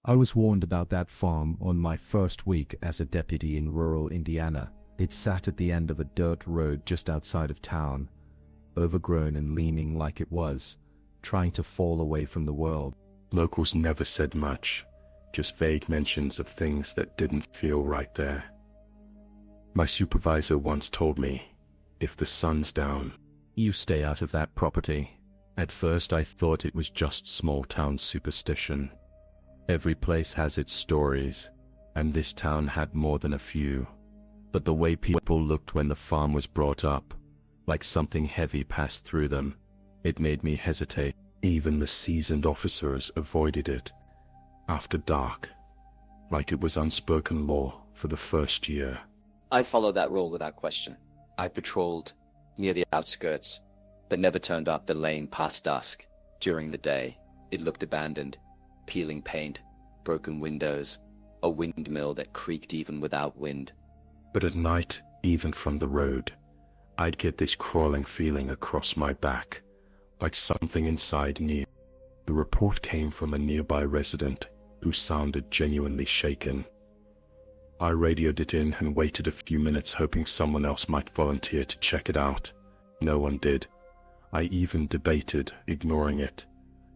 I was warned about that farm on my first week as a deputy in rural Indiana. It sat at the end of a dirt road just outside of town, overgrown and leaning like it was, trying to fall away from the world. Locals never said much, just vague mentions of things that didn't feel right there. My supervisor once told me, if the sun's down, You stay out of that property. At first I thought it was just small town superstition. Every place has its stories, and this town had more than a few. But the way people looked when the farm was brought up, like something heavy passed through them, it made me hesitate. even the seasoned officers avoided it after dark, like it was unspoken law for the first year. I followed that rule without question. I patrolled near the outskirts, but never turned up the lane past dusk. During the day, it looked abandoned, peeling paint, broken windows, a windmill that creaked even without wind. But at night, even from the road, I'd get this crawling feeling across my back, like something inside knew. The report came from a nearby resident who sounded genuinely shaken. I radioed it in and waited a few minutes hoping someone else might volunteer to check it out. No one did. I even debated ignoring it,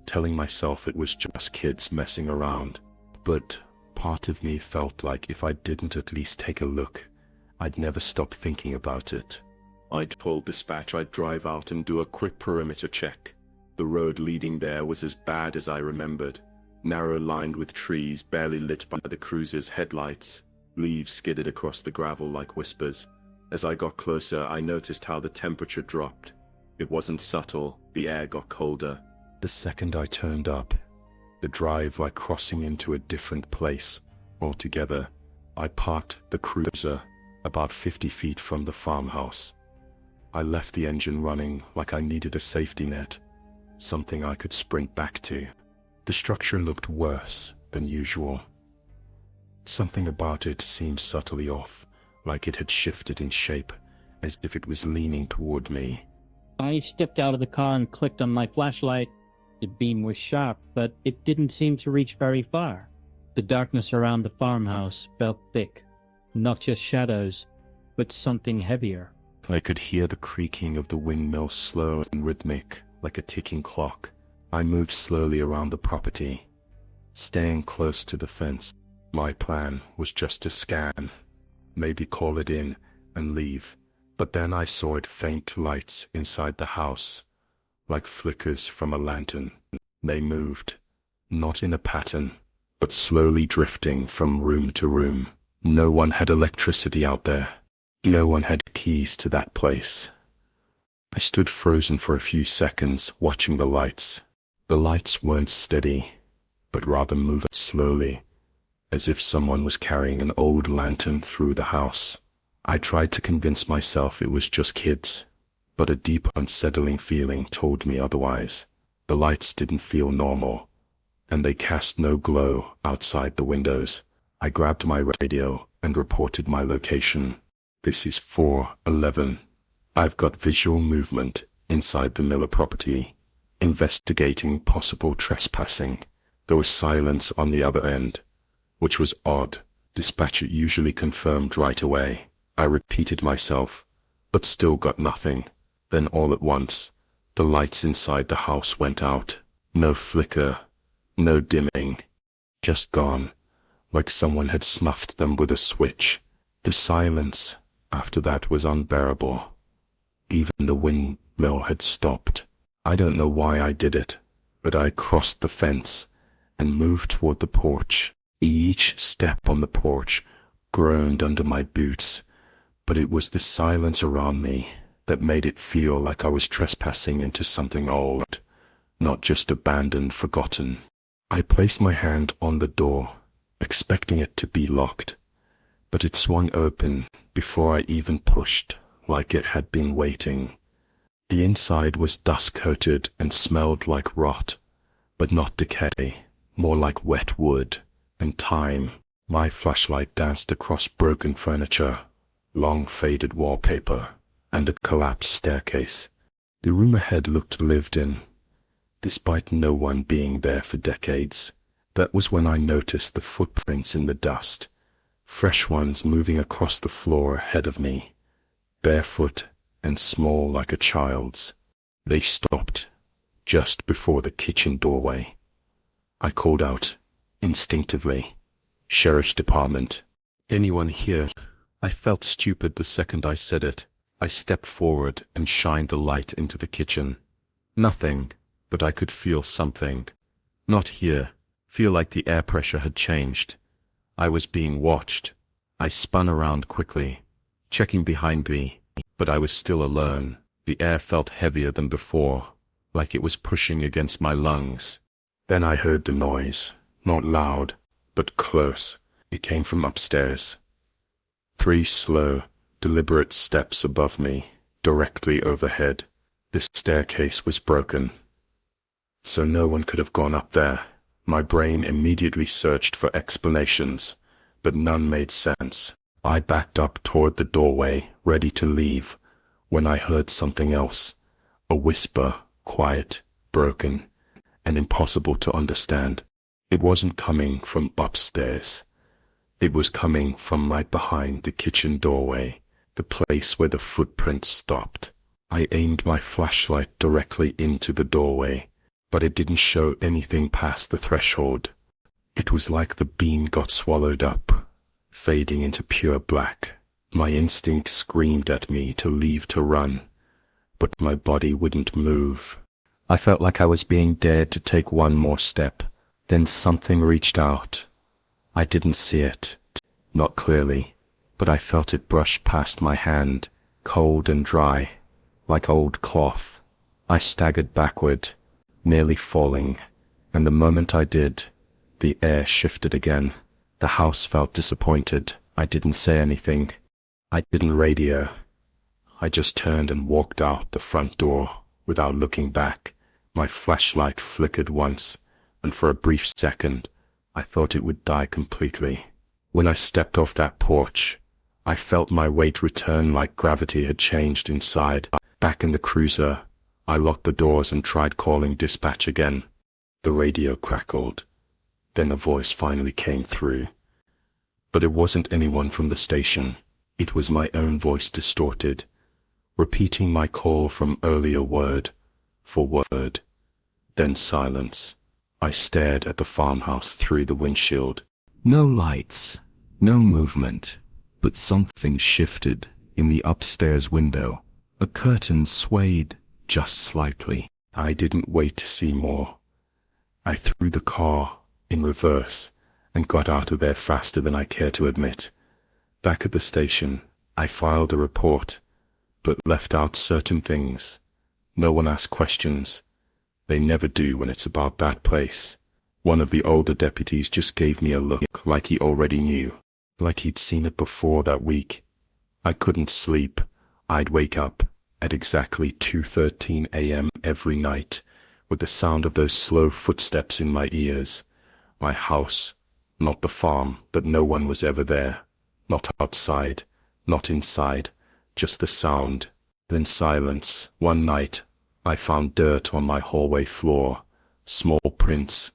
telling myself it was just kids messing around. But part of me felt like if I didn't at least take a look, I'd never stop thinking about it. I told dispatch I'd drive out and do a quick perimeter check. The road leading there was as bad as I remembered, narrow lined with trees barely lit by the cruiser's headlights. Leaves skidded across the gravel like whispers. As I got closer, I noticed how the temperature dropped. It wasn't subtle, the air got colder. The second I turned up, the drive like crossing into a different place altogether. I parked the cruiser about 50 feet from the farmhouse. I left the engine running like I needed a safety net, something I could sprint back to. The structure looked worse than usual. Something about it seemed subtly off, like it had shifted in shape, as if it was leaning toward me. I stepped out of the car and clicked on my flashlight. The beam was sharp, but it didn't seem to reach very far. The darkness around the farmhouse felt thick, not just shadows, but something heavier. I could hear the creaking of the windmill, slow and rhythmic, like a ticking clock. I moved slowly around the property, staying close to the fence. My plan was just to scan, maybe call it in and leave. But then I saw faint lights inside the house, like flickers from a lantern. They moved, not in a pattern, but slowly drifting from room to room. No one had electricity out there. No one had keys to that place. I stood frozen for a few seconds, watching the lights. The lights weren't steady, but rather moved slowly, as if someone was carrying an old lantern through the house. I tried to convince myself it was just kids, but a deep, unsettling feeling told me otherwise. The lights didn't feel normal, and they cast no glow outside the windows. I grabbed my radio and reported my location. This is 411. I've got visual movement inside the Miller property, investigating possible trespassing. There was silence on the other end, which was odd. Dispatcher usually confirmed right away. I repeated myself, but still got nothing. Then all at once, the lights inside the house went out. No flicker, no dimming, just gone, like someone had snuffed them with a switch. The silence after that was unbearable. Even the windmill had stopped. I don't know why I did it, but I crossed the fence and moved toward the porch. Each step on the porch groaned under my boots, but it was the silence around me that made it feel like I was trespassing into something old, not just abandoned, forgotten. I placed my hand on the door, expecting it to be locked, but it swung open before I even pushed, like it had been waiting. The inside was dust-coated and smelled like rot, but not decay, more like wet wood and time. My flashlight danced across broken furniture, long faded wallpaper, and a collapsed staircase. The room ahead looked lived in, despite no one being there for decades. That was when I noticed the footprints in the dust, fresh ones moving across the floor ahead of me, barefoot and small like a child's. They stopped just before the kitchen doorway. I called out, instinctively, "Sheriff's Department. Anyone here?" I felt stupid the second I said it. I stepped forward and shined the light into the kitchen. Nothing, but I could feel something. Not here. Feel like the air pressure had changed. I was being watched. I spun around quickly, checking behind me, but I was still alone. The air felt heavier than before, like it was pushing against my lungs. Then I heard the noise, not loud, but close. It came from upstairs. 3 slow, deliberate steps above me, directly overhead. The staircase was broken, so no one could have gone up there. My brain immediately searched for explanations, but none made sense. I backed up toward the doorway, ready to leave, when I heard something else. A whisper, quiet, broken, and impossible to understand. It wasn't coming from upstairs. It was coming from right behind the kitchen doorway, the place where the footprints stopped. I aimed my flashlight directly into the doorway, but it didn't show anything past the threshold. It was like the beam got swallowed up, fading into pure black. My instinct screamed at me to leave to run, but my body wouldn't move. I felt like I was being dared to take one more step. Then something reached out. I didn't see it, not clearly, but I felt it brush past my hand, cold and dry, like old cloth. I staggered backward, nearly falling, and the moment I did, the air shifted again. The house felt disappointed. I didn't say anything. I didn't radio. I just turned and walked out the front door without looking back. My flashlight flickered once, and for a brief second, I thought it would die completely. When I stepped off that porch, I felt my weight return like gravity had changed inside. Back in the cruiser, I locked the doors and tried calling dispatch again. The radio crackled. Then a voice finally came through. But it wasn't anyone from the station. It was my own voice distorted, repeating my call from earlier word for word. Then silence. I stared at the farmhouse through the windshield. No lights, no movement, but something shifted in the upstairs window. A curtain swayed just slightly. I didn't wait to see more. I threw the car in reverse and got out of there faster than I care to admit. Back at the station, I filed a report, but left out certain things. No one asked questions. They never do when it's about that place. One of the older deputies just gave me a look like he already knew, like he'd seen it before that week. I couldn't sleep. I'd wake up at exactly 2:13 a.m. every night, with the sound of those slow footsteps in my ears. My house, not the farm, but no one was ever there. Not outside, not inside, just the sound. Then silence. One night, I found dirt on my hallway floor, small prints,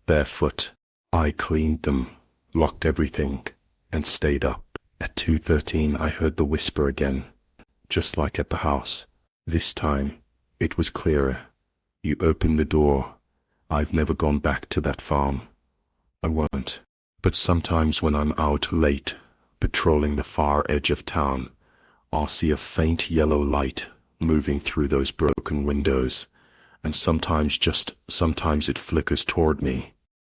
barefoot. I cleaned them, locked everything, and stayed up. At 2:13 I heard the whisper again, just like at the house. This time, it was clearer. You opened the door. I've never gone back to that farm. I won't. But sometimes when I'm out late, patrolling the far edge of town, I'll see a faint yellow light moving through those broken windows, and sometimes it flickers toward me.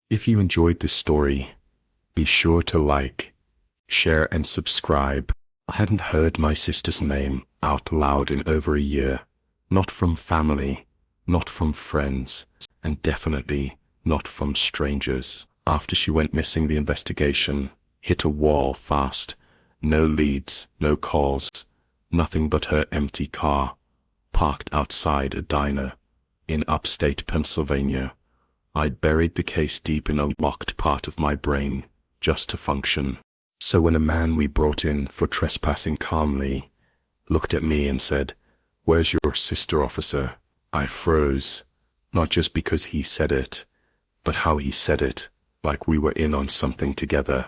If you enjoyed this story, be sure to like, share, and subscribe. I hadn't heard my sister's name out loud in over a year. Not from family, not from friends, and definitely not from strangers. After she went missing, the investigation hit a wall fast. No leads, no calls, nothing but her empty car, parked outside a diner in upstate Pennsylvania. I'd buried the case deep in a locked part of my brain, just to function. So when a man we brought in for trespassing calmly looked at me and said, "Where's your sister, officer?" I froze, not just because he said it, but how he said it. like we were in on something together.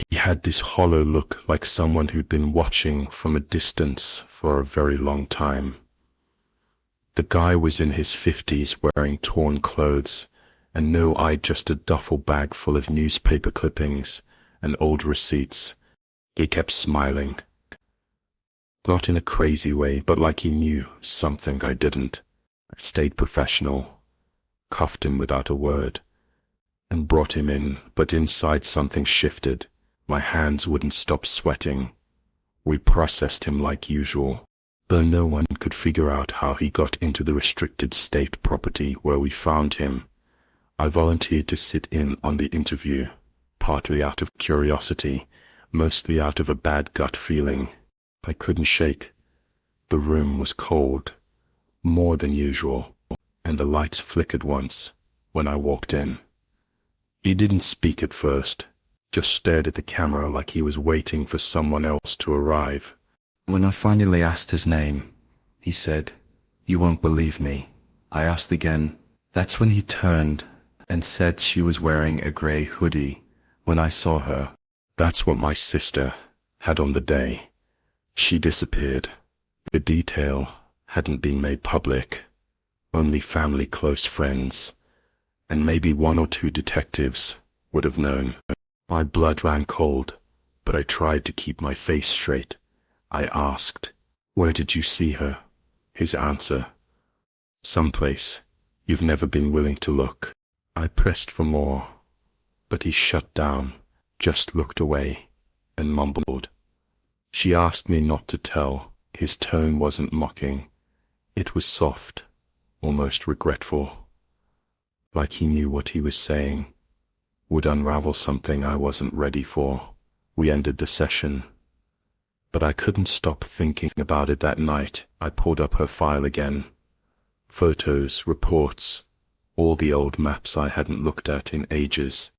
He had this hollow look, like someone who'd been watching from a distance for a very long time. The guy was in his 50s, wearing torn clothes, and no eyed just a duffel bag full of newspaper clippings and old receipts. He kept smiling. Not in a crazy way, but like he knew something I didn't. I stayed professional, cuffed him without a word, and brought him in, but inside something shifted. My hands wouldn't stop sweating. We processed him like usual, though no one could figure out how he got into the restricted state property where we found him. I volunteered to sit in on the interview, partly out of curiosity, mostly out of a bad gut feeling I couldn't shake. The room was cold, more than usual, and the lights flickered once when I walked in. He didn't speak at first, just stared at the camera like he was waiting for someone else to arrive. When I finally asked his name, he said, "You won't believe me." I asked again. That's when he turned and said she was wearing a grey hoodie when I saw her. That's what my sister had on the day. She disappeared. The detail hadn't been made public. Only family, close friends, and maybe one or two detectives would have known. My blood ran cold, but I tried to keep my face straight. I asked, "Where did you see her?" His answer, "Someplace you've never been willing to look." I pressed for more, but he shut down, just looked away, and mumbled. She asked me not to tell. His tone wasn't mocking. It was soft, almost regretful, like he knew what he was saying would unravel something I wasn't ready for. We ended the session, but I couldn't stop thinking about it that night. I pulled up her file again. Photos, reports, all the old maps I hadn't looked at in ages.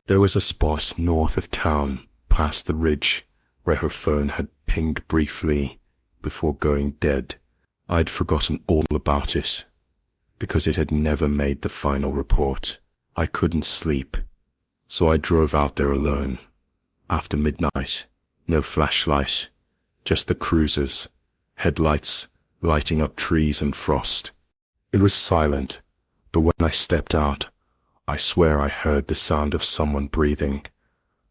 There was a spot north of town, past the ridge, where her phone had pinged briefly before going dead. I'd forgotten all about it, because it had never made the final report. I couldn't sleep, so I drove out there alone. After midnight, no flashlight, just the cruisers, headlights lighting up trees and frost. It was silent, but when I stepped out, I swear I heard the sound of someone breathing.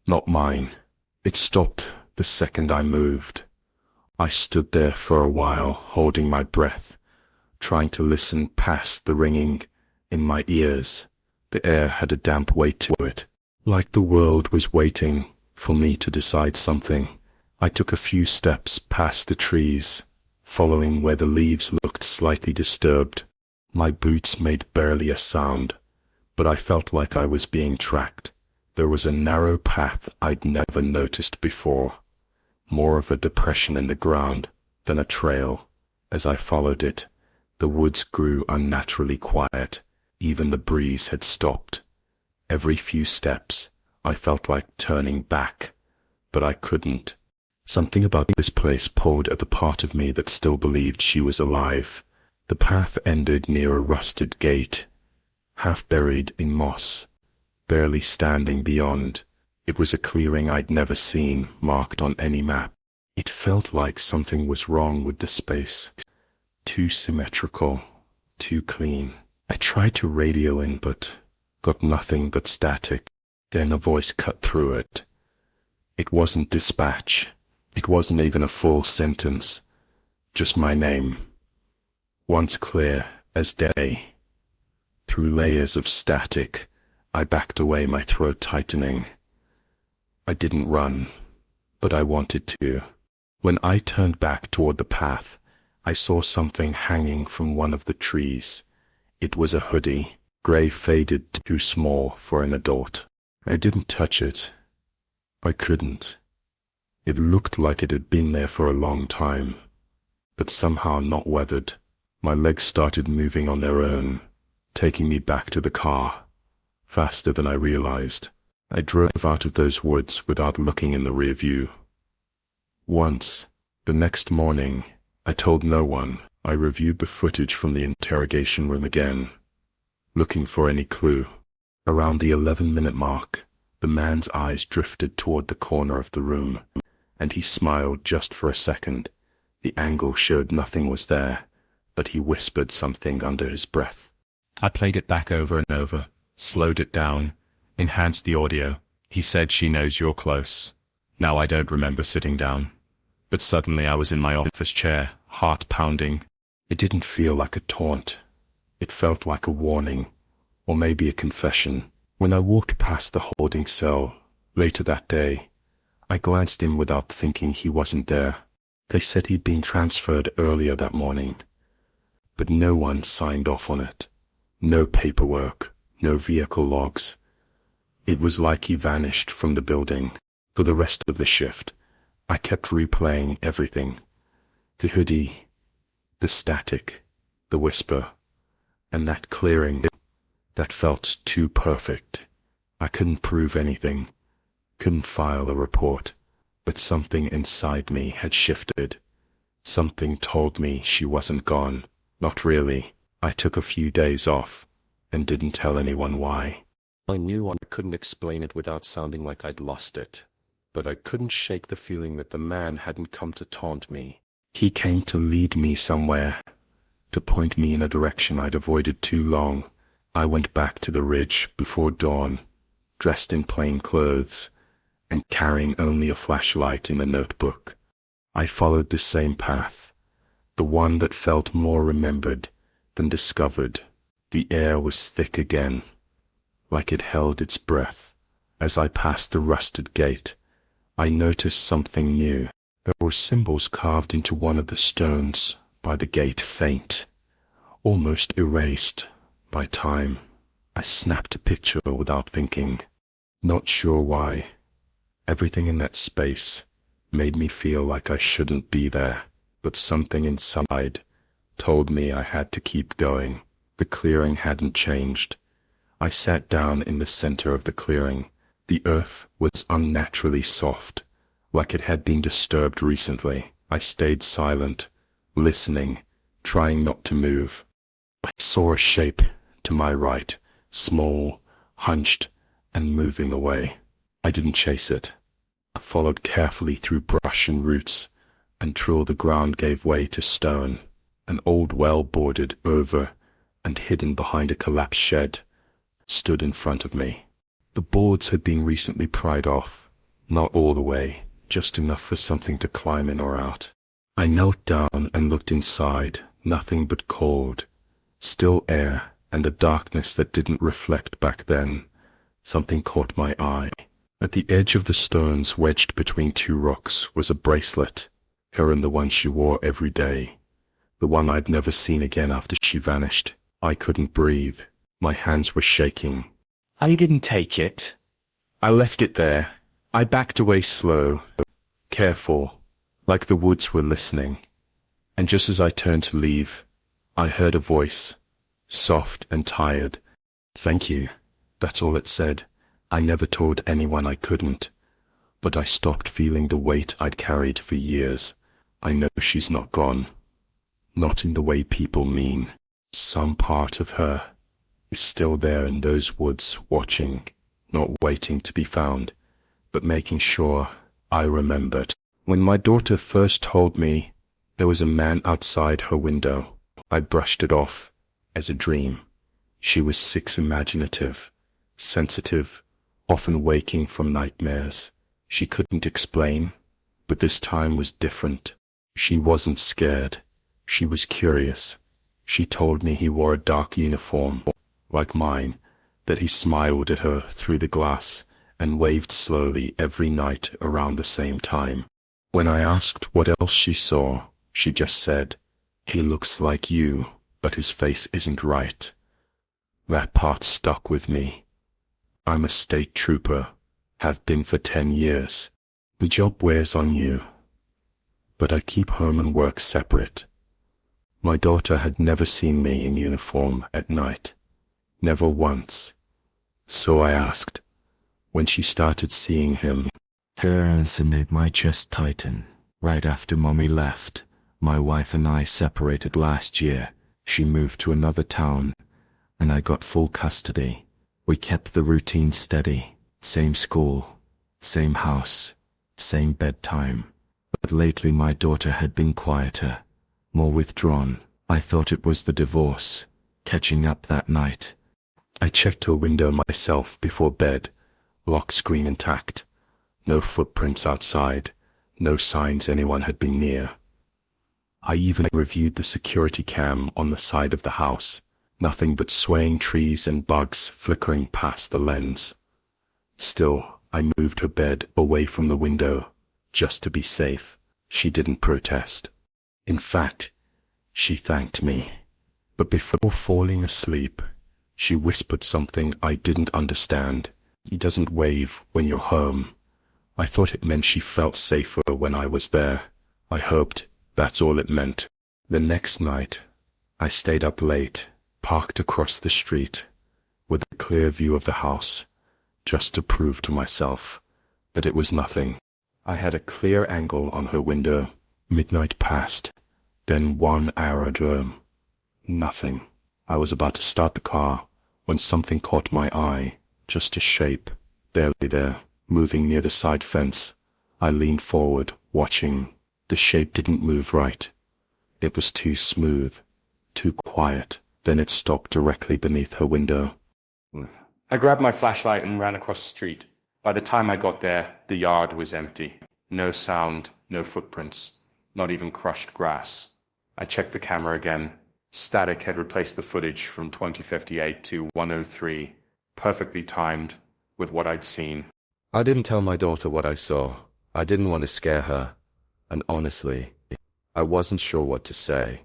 Not mine. It stopped the second I moved. I stood there for a while, holding my breath, trying to listen past the ringing in my ears. The air had a damp weight to it, like the world was waiting for me to decide something. I took a few steps past the trees, following where the leaves looked slightly disturbed. My boots made barely a sound, but I felt like I was being tracked. There was a narrow path I'd never noticed before, more of a depression in the ground than a trail. As I followed it, the woods grew unnaturally quiet. Even the breeze had stopped. Every few steps, I felt like turning back, but I couldn't. Something about this place pulled at the part of me that still believed she was alive. The path ended near a rusted gate, half buried in moss, barely standing beyond. It was a clearing I'd never seen marked on any map. It felt like something was wrong with the space. Too symmetrical, too clean. I tried to radio in, but got nothing but static. Then a voice cut through it. It wasn't dispatch. It wasn't even a full sentence. Just my name. Once clear as day. Through layers of static, I backed away, my throat tightening. I didn't run, but I wanted to. When I turned back toward the path, I saw something hanging from one of the trees. It was a hoodie, gray, faded, too small for an adult. I didn't touch it. I couldn't. It looked like it had been there for a long time, but somehow not weathered. My legs started moving on their own, taking me back to the car, faster than I realized. I drove out of those woods without looking in the rear view. Once, the next morning, I told no one. I reviewed the footage from the interrogation room again, looking for any clue. Around the 11-minute mark, the man's eyes drifted toward the corner of the room, and he smiled just for a second. The angle showed nothing was there, but he whispered something under his breath. I played it back over and over, slowed it down, enhanced the audio. He said, "She knows you're close." Now I don't remember sitting down, but suddenly I was in my office chair, heart pounding. It didn't feel like a taunt. It felt like a warning, or maybe a confession. When I walked past the holding cell later that day, I glanced in without thinking he wasn't there. They said he'd been transferred earlier that morning, but no one signed off on it. No paperwork, no vehicle logs. It was like he vanished from the building. For the rest of the shift, I kept replaying everything. The hoodie, the static, the whisper, and that clearing that felt too perfect. I couldn't prove anything, couldn't file a report, but something inside me had shifted. Something told me she wasn't gone. Not really. I took a few days off and didn't tell anyone why. I knew I couldn't explain it without sounding like I'd lost it, but I couldn't shake the feeling that the man hadn't come to taunt me. He came to lead me somewhere, to point me in a direction I'd avoided too long. I went back to the ridge before dawn, dressed in plain clothes, and carrying only a flashlight in a notebook. I followed the same path, the one that felt more remembered than discovered. The air was thick again, like it held its breath. As I passed the rusted gate, I noticed something new. There were symbols carved into one of the stones by the gate, faint, almost erased by time. I snapped a picture without thinking, not sure why. Everything in that space made me feel like I shouldn't be there, but something inside told me I had to keep going. The clearing hadn't changed. I sat down in the center of the clearing. The earth was unnaturally soft, like it had been disturbed recently. I stayed silent, listening, trying not to move. I saw a shape to my right, small, hunched, and moving away. I didn't chase it. I followed carefully through brush and roots until the ground gave way to stone. An old well boarded over and hidden behind a collapsed shed stood in front of me. The boards had been recently pried off, not all the way, just enough for something to climb in or out. I knelt down and looked inside. Nothing but cold, still air, and a darkness that didn't reflect back then. Something caught my eye. At the edge of the stones wedged between two rocks was a bracelet, her and the one she wore every day, the one I'd never seen again after she vanished. I couldn't breathe. My hands were shaking. I didn't take it. I left it there. I backed away slow, careful, like the woods were listening. And just as I turned to leave, I heard a voice, soft and tired. "Thank you." That's all it said. I never told anyone I couldn't, but I stopped feeling the weight I'd carried for years. I know she's not gone. Not in the way people mean. Some part of her is still there in those woods, watching, not waiting to be found, but making sure I remembered. When my daughter first told me there was a man outside her window, I brushed it off as a dream. She was 6, imaginative, sensitive, often waking from nightmares. She couldn't explain, but this time was different. She wasn't scared. She was curious. She told me he wore a dark uniform, like mine, that he smiled at her through the glass and waved slowly every night around the same time. When I asked what else she saw, she just said, "He looks like you, but his face isn't right." That part stuck with me. I'm a state trooper, have been for 10 years. The job wears on you, but I keep home and work separate. My daughter had never seen me in uniform at night, never once. So I asked, when she started seeing him. Her answer made my chest tighten. Right after Mommy left, my wife and I separated last year. She moved to another town, and I got full custody. We kept the routine steady. Same school, same house, same bedtime. But lately my daughter had been quieter, more withdrawn. I thought it was the divorce, catching up that night. I checked her window myself before bed, lock screen intact. No footprints outside, no signs anyone had been near. I even reviewed the security cam on the side of the house. Nothing but swaying trees and bugs flickering past the lens. Still, I moved her bed away from the window, just to be safe. She didn't protest. In fact, she thanked me. But before falling asleep, she whispered something I didn't understand. He doesn't wave when you're home. I thought it meant she felt safer when I was there. I hoped that's all it meant. The next night, I stayed up late, parked across the street, with a clear view of the house, just to prove to myself that it was nothing. I had a clear angle on her window. Midnight passed, then 1 hour drove. Nothing. I was about to start the car when something caught my eye, just a shape, barely there, moving near the side fence. I leaned forward, watching. The shape didn't move right. It was too smooth, too quiet. Then it stopped directly beneath her window. I grabbed my flashlight and ran across the street. By the time I got there, the yard was empty. No sound, no footprints, not even crushed grass. I checked the camera again. Static had replaced the footage from 2058 to 103, perfectly timed with what I'd seen. I didn't tell my daughter what I saw. I didn't want to scare her. And honestly, I wasn't sure what to say.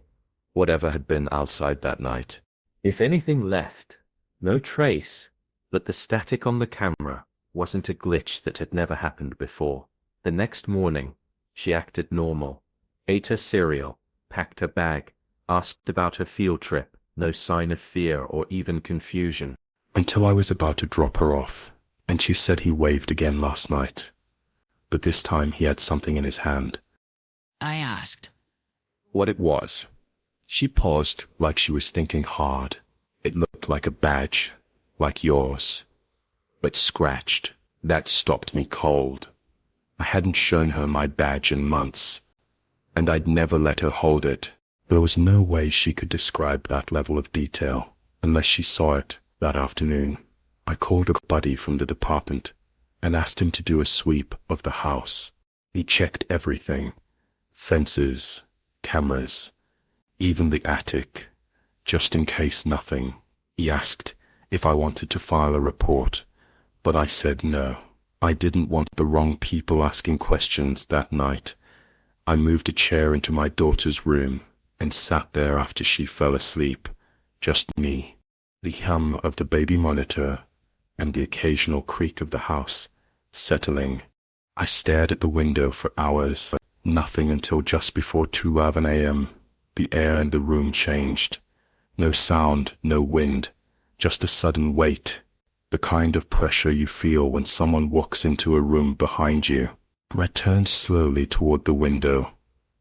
Whatever had been outside that night. If anything left, no trace, but the static on the camera wasn't a glitch that had never happened before. The next morning, she acted normal, ate her cereal, packed her bag, asked about her field trip, no sign of fear or even confusion. Until I was about to drop her off, and she said he waved again last night. But this time he had something in his hand. I asked what it was. She paused like she was thinking hard. It looked like a badge, like yours, but scratched. That stopped me cold. I hadn't shown her my badge in months, and I'd never let her hold it. There was no way she could describe that level of detail unless she saw it that afternoon. I called a buddy from the department and asked him to do a sweep of the house. He checked everything, fences, cameras, even the attic, just in case nothing. He asked if I wanted to file a report, but I said no. I didn't want the wrong people asking questions that night. I moved a chair into my daughter's room and sat there after she fell asleep, just me, the hum of the baby monitor, and the occasional creak of the house settling. I stared at the window for hours, nothing until just before 2:11 a.m. The air in the room changed. No sound, no wind, just a sudden weight, the kind of pressure you feel when someone walks into a room behind you. I turned slowly toward the window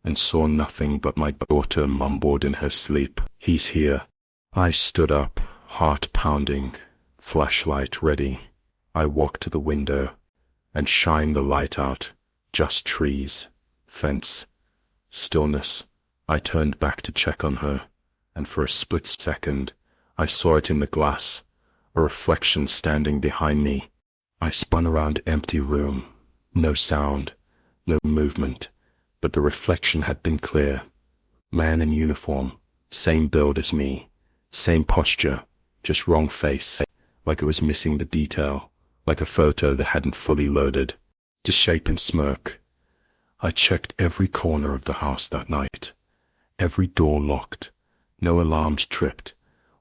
and saw nothing but my daughter mumbled in her sleep. "He's here." I stood up, heart pounding, flashlight ready. I walked to the window and shined the light out. Just trees, fence, stillness. I turned back to check on her, and for a split second, I saw it in the glass, a reflection standing behind me. I spun around empty room. No sound, no movement, but the reflection had been clear. Man in uniform, same build as me, same posture, just wrong face, like it was missing the detail, like a photo that hadn't fully loaded. Just shape and smirk. I checked every corner of the house that night. Every door locked, no alarms tripped.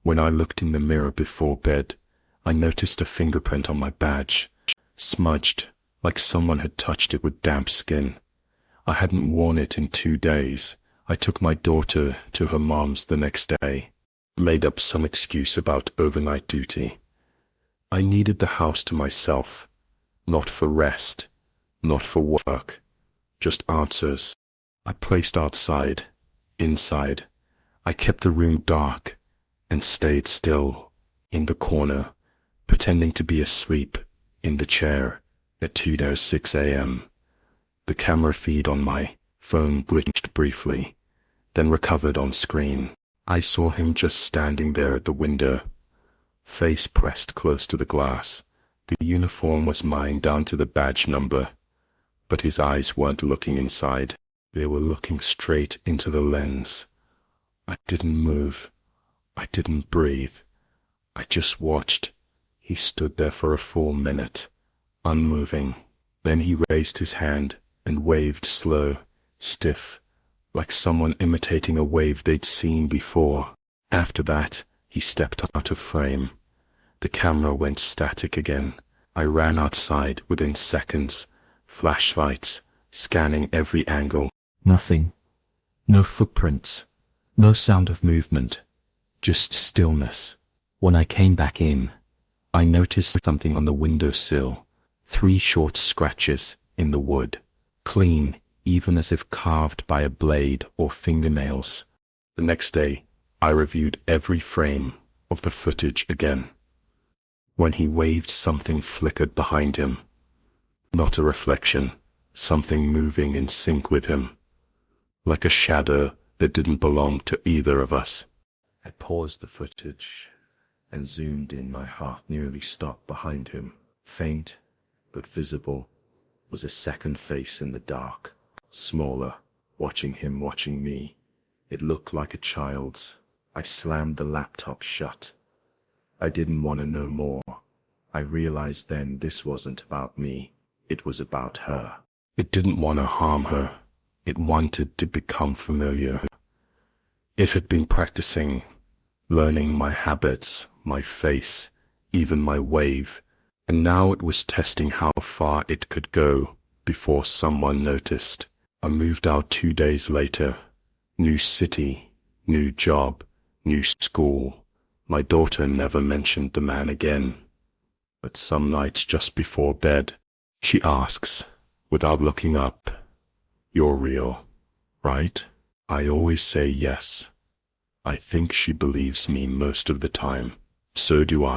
When I looked in the mirror before bed, I noticed a fingerprint on my badge, smudged, like someone had touched it with damp skin. I hadn't worn it in 2 days. I took my daughter to her mom's the next day, made up some excuse about overnight duty. I needed the house to myself, not for rest, not for work, just answers. I placed outside, inside. I kept the room dark and stayed still, in the corner, pretending to be asleep in the chair at 2:06 a.m. The camera feed on my phone glitched briefly, then recovered on screen. I saw him just standing there at the window, face pressed close to the glass. The uniform was mine down to the badge number, but his eyes weren't looking inside. They were looking straight into the lens. I didn't move. I didn't breathe. I just watched. He stood there for a full minute, unmoving. Then he raised his hand and waved slow, stiff, like someone imitating a wave they'd seen before. After that, he stepped out of frame. The camera went static again. I ran outside within seconds, flashlights, scanning every angle. Nothing. No footprints. No sound of movement. Just stillness. When I came back in, I noticed something on the windowsill. 3 short scratches in the wood. Clean, even as if carved by a blade or fingernails. The next day, I reviewed every frame of the footage again. When he waved, something flickered behind him. Not a reflection, something moving in sync with him. Like a shadow that didn't belong to either of us. I paused the footage and zoomed in. My heart nearly stopped. Behind him, faint but visible, was a second face in the dark. Smaller, watching him, watching me. It looked like a child's. I slammed the laptop shut. I didn't want to know more. I realized then this wasn't about me. It was about her. It didn't want to harm her. It wanted to become familiar. It had been practicing, learning my habits, my face, even my wave, and now it was testing how far it could go before someone noticed. I moved out 2 days later. New city, new job, new school. My daughter never mentioned the man again. But some nights just before bed, she asks, without looking up, "You're real, right?" I always say yes. I think she believes me most of the time. So do I.